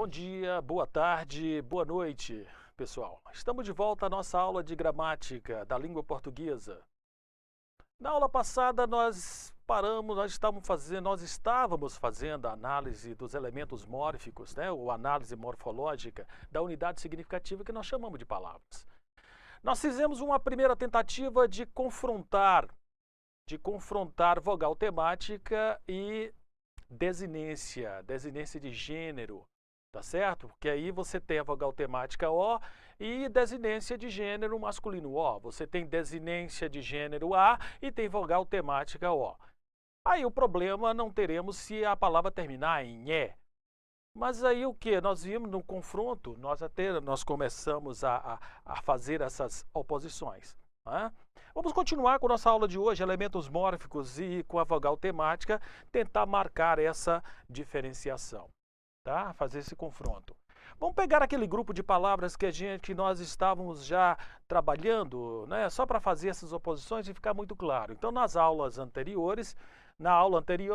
dia, boa tarde, boa noite, pessoal. Estamos de volta à nossa aula de gramática da língua portuguesa. Na aula passada nós paramos, nós estávamos fazendo a análise dos elementos mórficos, né, ou análise morfológica da unidade significativa que nós chamamos de palavras. Nós fizemos uma primeira tentativa de confrontar vogal temática e desinência de gênero, tá certo? Porque aí você tem a vogal temática O e desinência de gênero masculino O. Você tem desinência de gênero A e tem vogal temática O. Aí o problema não teremos se a palavra terminar em E. Mas aí o que? Nós vimos no confronto, nós começamos a fazer essas oposições. Né? Vamos continuar com a nossa aula de hoje, elementos mórficos e com a vogal temática, tentar marcar essa diferenciação, tá? Fazer esse confronto. Vamos pegar aquele grupo de palavras que nós estávamos já trabalhando, né? Só para fazer essas oposições e ficar muito claro. Então, na aula anterior,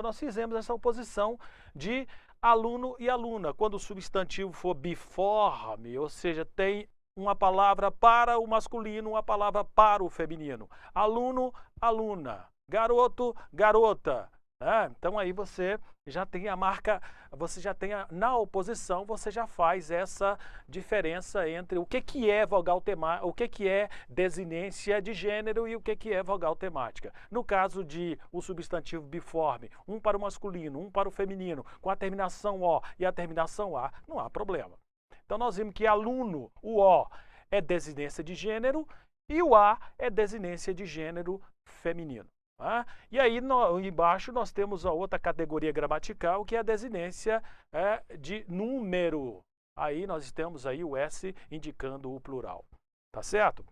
nós fizemos essa oposição de aluno e aluna, quando o substantivo for biforme, ou seja, tem uma palavra para o masculino, uma palavra para o feminino. Aluno, aluna. Garoto, garota. Então aí você já tem a marca, na oposição, você já faz essa diferença entre o que é vogal temática, o que é desinência de gênero e o que é vogal temática. No caso de o substantivo biforme, um para o masculino, um para o feminino, com a terminação O e a terminação A, não há problema. Então, nós vimos que aluno, o O, é desinência de gênero e o A é desinência de gênero feminino. Tá? E aí, embaixo, nós temos a outra categoria gramatical, que é a desinência de número. Aí, nós temos aí o S indicando o plural. Tá certo?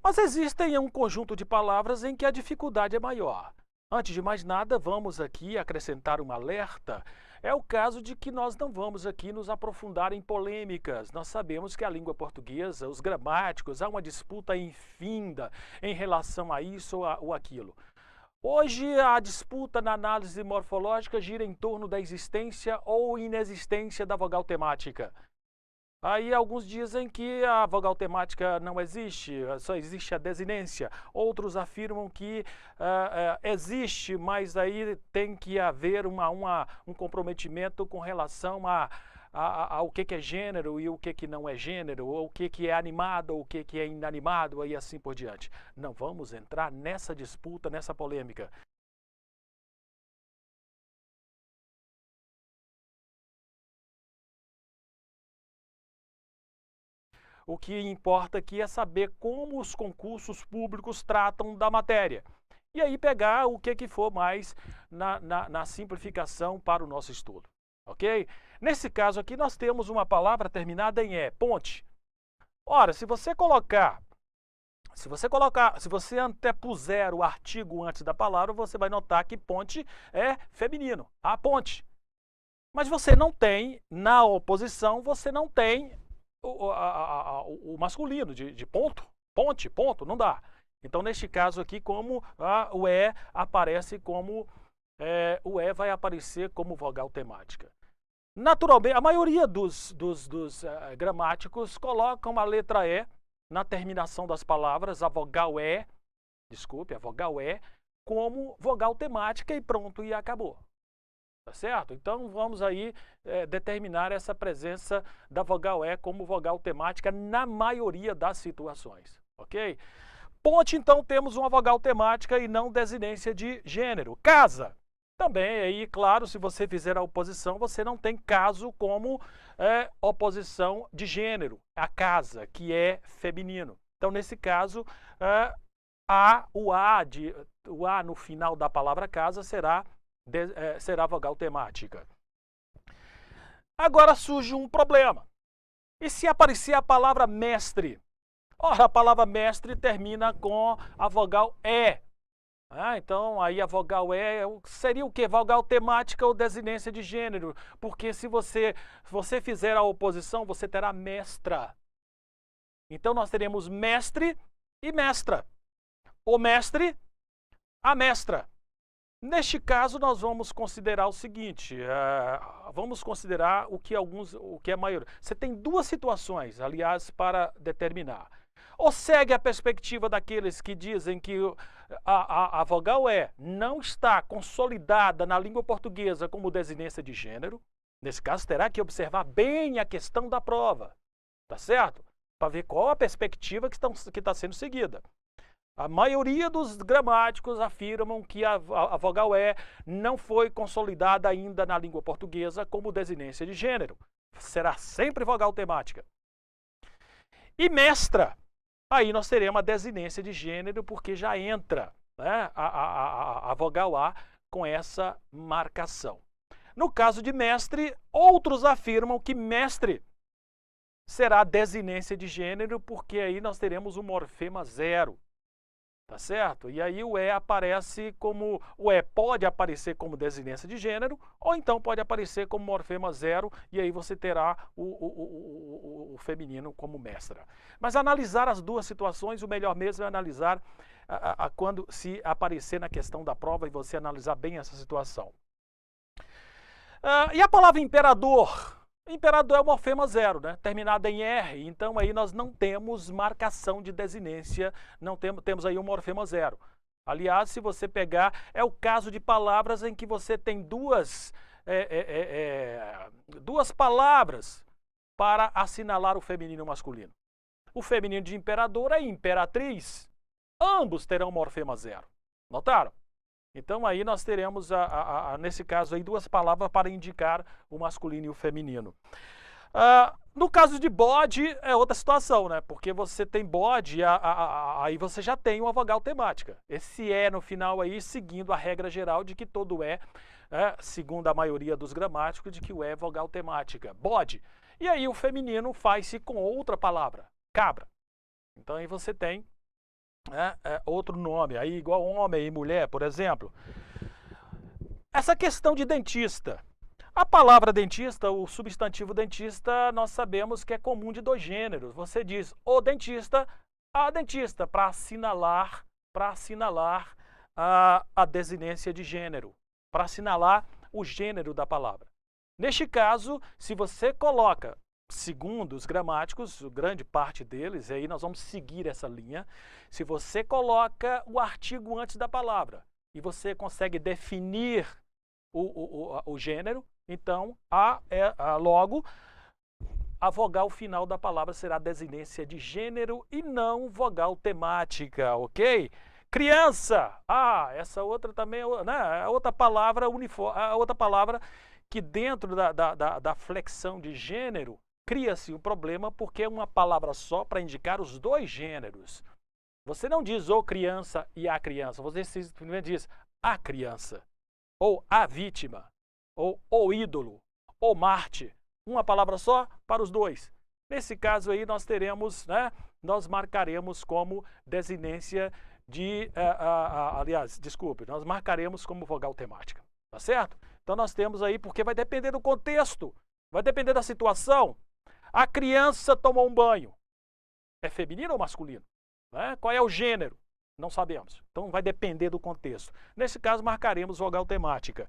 Mas existem um conjunto de palavras em que a dificuldade é maior. Antes de mais nada, vamos aqui acrescentar um alerta. É o caso de que nós não vamos aqui nos aprofundar em polêmicas. Nós sabemos que a língua portuguesa, os gramáticos, há uma disputa infinda em relação a isso ou aquilo. Hoje, a disputa na análise morfológica gira em torno da existência ou inexistência da vogal temática. Aí alguns dizem que a vogal temática não existe, só existe a desinência. Outros afirmam que existe, mas aí tem que haver um comprometimento com relação ao que é gênero e o que não é gênero, ou o que é animado ou o que é inanimado, e assim por diante. Não vamos entrar nessa disputa, nessa polêmica. O que importa aqui é saber como os concursos públicos tratam da matéria. E aí pegar o que for mais na simplificação para o nosso estudo. Ok? Nesse caso aqui, nós temos uma palavra terminada em E, ponte. Ora, se você antepuser o artigo antes da palavra, você vai notar que ponte é feminino, a ponte. Mas você não tem, na oposição, você não tem o masculino de ponto, ponte, ponto, não dá. Então, neste caso aqui, como o E aparece como, o E vai aparecer como vogal temática. Naturalmente, a maioria dos gramáticos colocam a letra E na terminação das palavras, a vogal E, como vogal temática e pronto, e acabou. Tá certo? Então, vamos aí determinar essa presença da vogal E como vogal temática na maioria das situações, ok? Ponte, então, temos uma vogal temática e não desinência de gênero. Casa, também, aí, claro, se você fizer a oposição, você não tem caso como oposição de gênero, a casa, que é feminino. Então, nesse caso, o A no final da palavra casa será vogal temática. Agora surge um problema. E se aparecer a palavra mestre? Ora, a palavra mestre termina com a vogal E. Então, aí a vogal E seria o quê? Vogal temática ou desinência de gênero. Porque se você fizer a oposição, você terá mestra. Então, nós teremos mestre e mestra. O mestre, a mestra. Neste caso, nós vamos considerar o seguinte, vamos considerar o que é maior. Você tem duas situações, aliás, para determinar. Ou segue a perspectiva daqueles que dizem que a vogal E não está consolidada na língua portuguesa como desinência de gênero. Nesse caso, terá que observar bem a questão da prova, tá certo? Para ver qual a perspectiva que está sendo seguida. A maioria dos gramáticos afirmam que a vogal E não foi consolidada ainda na língua portuguesa como desinência de gênero. Será sempre vogal temática. E mestra, aí nós teremos a desinência de gênero, porque já entra, né, a vogal A com essa marcação. No caso de mestre, outros afirmam que mestre será desinência de gênero, porque aí nós teremos o morfema zero. Tá certo? E aí o E aparece como... O E pode aparecer como desinência de gênero, ou então pode aparecer como morfema zero, e aí você terá o feminino como mestra. Mas analisar as duas situações, o melhor mesmo é analisar quando se aparecer na questão da prova e você analisar bem essa situação. E a palavra imperador? Imperador é o morfema zero, né? Terminada em R, então aí nós não temos marcação de desinência, não temos aí um morfema zero. Aliás, se você pegar, é o caso de palavras em que você tem duas palavras para assinalar o feminino e o masculino. O feminino de imperador é imperatriz. Ambos terão morfema zero. Notaram? Então aí nós teremos, nesse caso, aí, duas palavras para indicar o masculino e o feminino. No caso de bode, é outra situação, né? Porque você tem bode, aí você já tem uma vogal temática. Esse é no final aí, seguindo a regra geral de que todo segundo a maioria dos gramáticos, de que o é vogal temática. Bode. E aí o feminino faz-se com outra palavra, cabra. Então aí você tem outro nome, aí igual homem e mulher, por exemplo. Essa questão de dentista. A palavra dentista, o substantivo dentista, nós sabemos que é comum de dois gêneros. Você diz o dentista, a dentista, para assinalar a desinência de gênero, para assinalar o gênero da palavra. Neste caso, se você coloca, segundo os gramáticos, grande parte deles, e aí nós vamos seguir essa linha, se você coloca o artigo antes da palavra e você consegue definir o gênero, então logo a vogal final da palavra será desinência de gênero e não vogal temática, ok? Criança, essa outra também, né, outra palavra outra palavra que dentro da flexão de gênero cria-se um problema porque é uma palavra só para indicar os dois gêneros. Você não diz o criança e a criança, você simplesmente diz a criança, ou a vítima, ou o ídolo, ou Marte. Uma palavra só para os dois. Nesse caso aí nós teremos, né, nós marcaremos como desinência de, nós marcaremos como vogal temática, tá certo? Então nós temos aí, porque vai depender do contexto, vai depender da situação. A criança tomou um banho. É feminino ou masculino? Né? Qual é o gênero? Não sabemos. Então vai depender do contexto. Nesse caso, marcaremos vogal temática.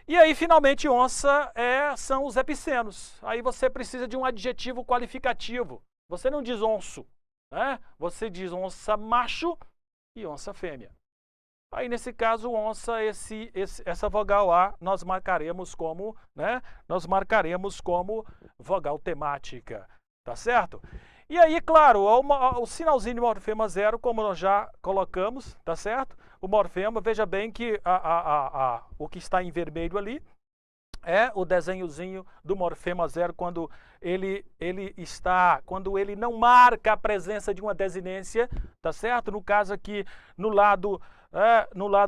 E aí, finalmente, onça são os epicenos. Aí você precisa de um adjetivo qualificativo. Você não diz onço, né? Você diz onça macho e onça fêmea. Aí, nesse caso, onça, essa vogal A, nós marcaremos como, né? Nós marcaremos como vogal temática, tá certo? E aí, claro, o sinalzinho de morfema zero, como nós já colocamos, tá certo? O morfema, veja bem que o que está em vermelho ali é o desenhozinho do morfema zero quando quando ele não marca a presença de uma desinência, tá certo? No caso aqui, no lado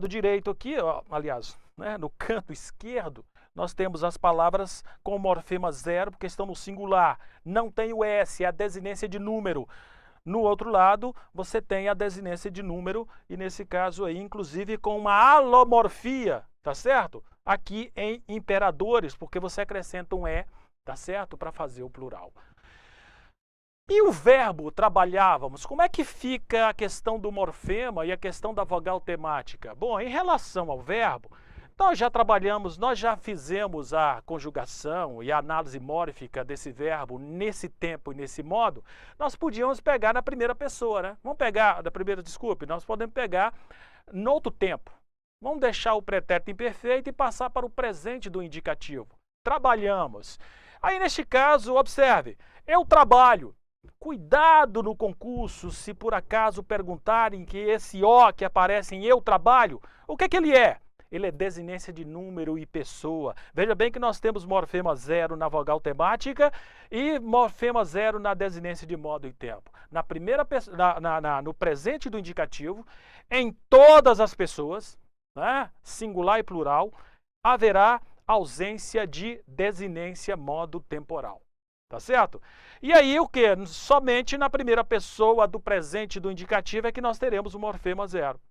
direito aqui, aliás, né, no canto esquerdo, nós temos as palavras com morfema zero, porque estão no singular. Não tem o S, é a desinência de número. No outro lado, você tem a desinência de número, e nesse caso aí, inclusive, com uma alomorfia, tá certo? Aqui em imperadores, porque você acrescenta um E, tá certo? Para fazer o plural. E o verbo trabalhávamos, como é que fica a questão do morfema e a questão da vogal temática? Bom, em relação ao verbo, nós já trabalhamos, nós já fizemos a conjugação e a análise mórfica desse verbo nesse tempo e nesse modo. Nós podíamos pegar na primeira pessoa, né? Vamos pegar, da primeira, desculpe, nós podemos pegar no outro tempo. Vamos deixar o pretérito imperfeito e passar para o presente do indicativo. Trabalhamos. Aí, neste caso, observe, eu trabalho. Cuidado no concurso se por acaso perguntarem que esse O que aparece em eu trabalho, o que é que ele é? Ele é desinência de número e pessoa. Veja bem que nós temos morfema zero na vogal temática e morfema zero na desinência de modo e tempo. Na primeira, no presente do indicativo, em todas as pessoas, né, singular e plural, haverá ausência de desinência modo temporal. Tá certo? E aí o que? Somente na primeira pessoa do presente do indicativo é que nós teremos o morfema zero.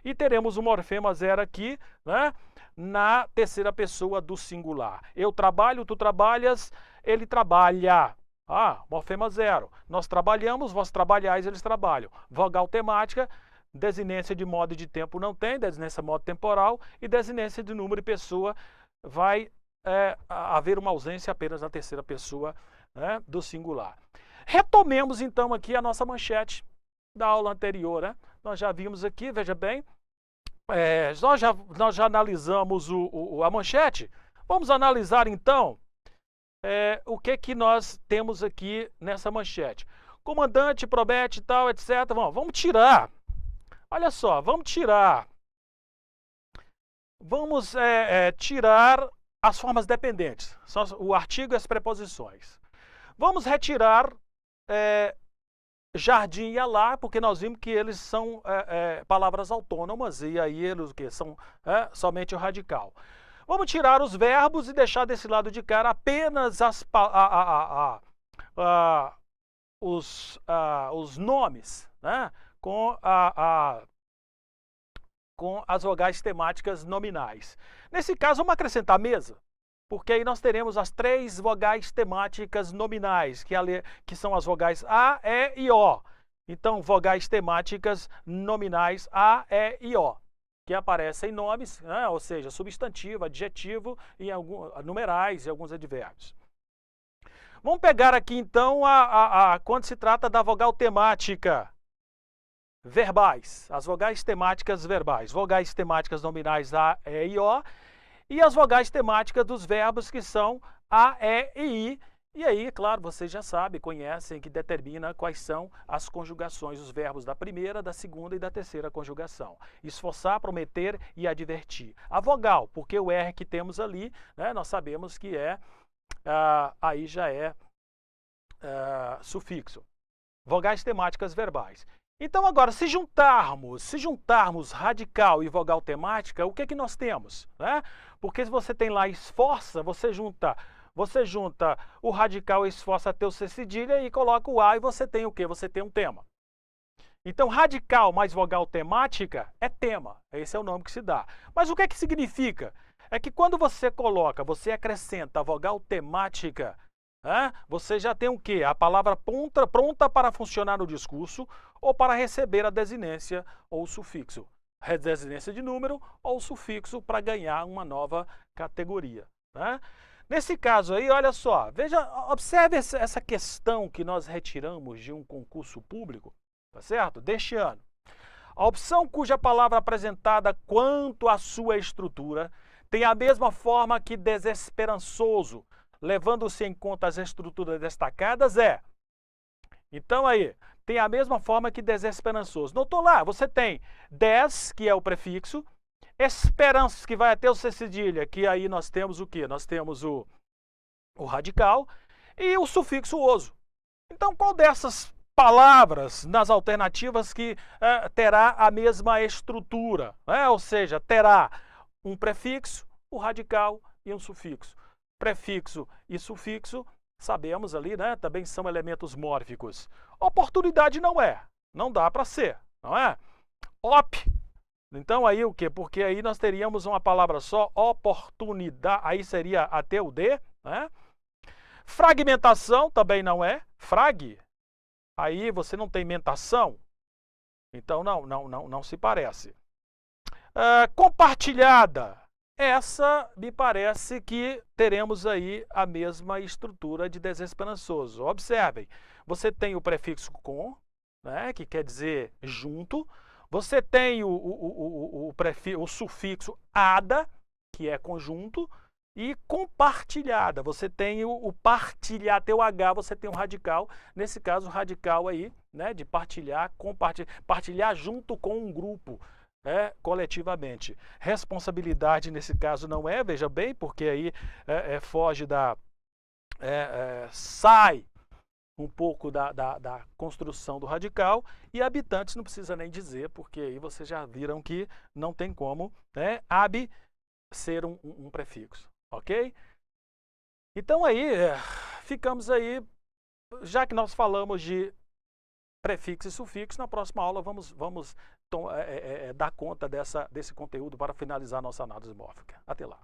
E teremos o morfema zero aqui, né, na terceira pessoa do singular. Eu trabalho, tu trabalhas, ele trabalha. Ah, morfema zero. Nós trabalhamos, vós trabalhais, eles trabalham. Vogal temática, desinência de modo e de tempo não tem, desinência modo temporal, e desinência de número e pessoa vai haver uma ausência apenas na terceira pessoa, né, do singular. Retomemos então aqui a nossa manchete da aula anterior, né? Nós já vimos aqui, veja bem, nós já analisamos a manchete. Vamos analisar então o que nós temos aqui nessa manchete. Comandante promete tal, etc. Vamos tirar. Olha só, vamos tirar. Vamos tirar as formas dependentes, o artigo e as preposições. Vamos retirar jardim e alá, porque nós vimos que eles são palavras autônomas e aí eles que são somente o radical. Vamos tirar os verbos e deixar desse lado de cá apenas os nomes, né, com as vogais temáticas nominais. Nesse caso, vamos acrescentar mesa, porque aí nós teremos as três vogais temáticas nominais, que são as vogais A, E e O. Então, vogais temáticas nominais A, E e O, que aparecem em nomes, né, ou seja, substantivo, adjetivo, e numerais e alguns advérbios. Vamos pegar aqui, então, quando se trata da vogal temática verbais, as vogais temáticas verbais, vogais temáticas nominais A, E e O, e as vogais temáticas dos verbos que são A, E e I. E aí, claro, vocês já sabem, conhecem, que determina quais são as conjugações, os verbos da primeira, da segunda e da terceira conjugação. Esforçar, prometer e advertir. A vogal, porque o R que temos ali, né, nós sabemos que aí já é sufixo. Vogais temáticas verbais. Então agora, se juntarmos radical e vogal temática, o que é que nós temos? Né? Porque se você tem lá esforça, você junta o radical e esforça até o C cedilha e coloca o A e você tem o quê? Você tem um tema. Então, radical mais vogal temática é tema. Esse é o nome que se dá. Mas o que é que significa? É que quando você acrescenta a vogal temática, você já tem o quê? A palavra pronta para funcionar no discurso ou para receber a desinência ou o sufixo. Desinência de número ou sufixo para ganhar uma nova categoria. Né? Nesse caso aí, olha só, observe essa questão que nós retiramos de um concurso público, tá certo? Deste ano. A opção cuja palavra apresentada quanto à sua estrutura tem a mesma forma que desesperançoso, levando-se em conta as estruturas destacadas, então aí, tem a mesma forma que desesperançoso. Notou lá, você tem des, que é o prefixo, esperança, que vai até o C cedilha, que aí nós temos o quê? Nós temos o radical e o sufixo oso. Então, qual dessas palavras nas alternativas que terá a mesma estrutura? Ou seja, terá um prefixo, o radical e um sufixo. Prefixo e sufixo, sabemos ali, né? Também são elementos mórficos. Oportunidade não dá para ser, não é? Op. Então aí o quê? Porque aí nós teríamos uma palavra só, oportunidade, aí seria até o D, né? Fragmentação também não é, frag, Aí você não tem mentação, então não se parece. Compartilhada. Essa me parece que teremos aí a mesma estrutura de desesperançoso. Observem, você tem o prefixo com, né, que quer dizer junto. Você tem o sufixo ada, que é conjunto. E compartilhada, você tem o partilhar, tem o H, você tem um radical. Nesse caso, o radical aí, né, de partilhar, partilhar junto com um grupo. Coletivamente. Responsabilidade nesse caso não é, veja bem, porque aí foge sai um pouco da construção do radical, e habitantes não precisa nem dizer, porque aí vocês já viram que não tem como, né, hab ser um prefixo, ok? Então aí, ficamos aí, já que nós falamos de prefixo e sufixo, na próxima aula vamos dar conta desse conteúdo para finalizar nossa análise mórfica. Até lá.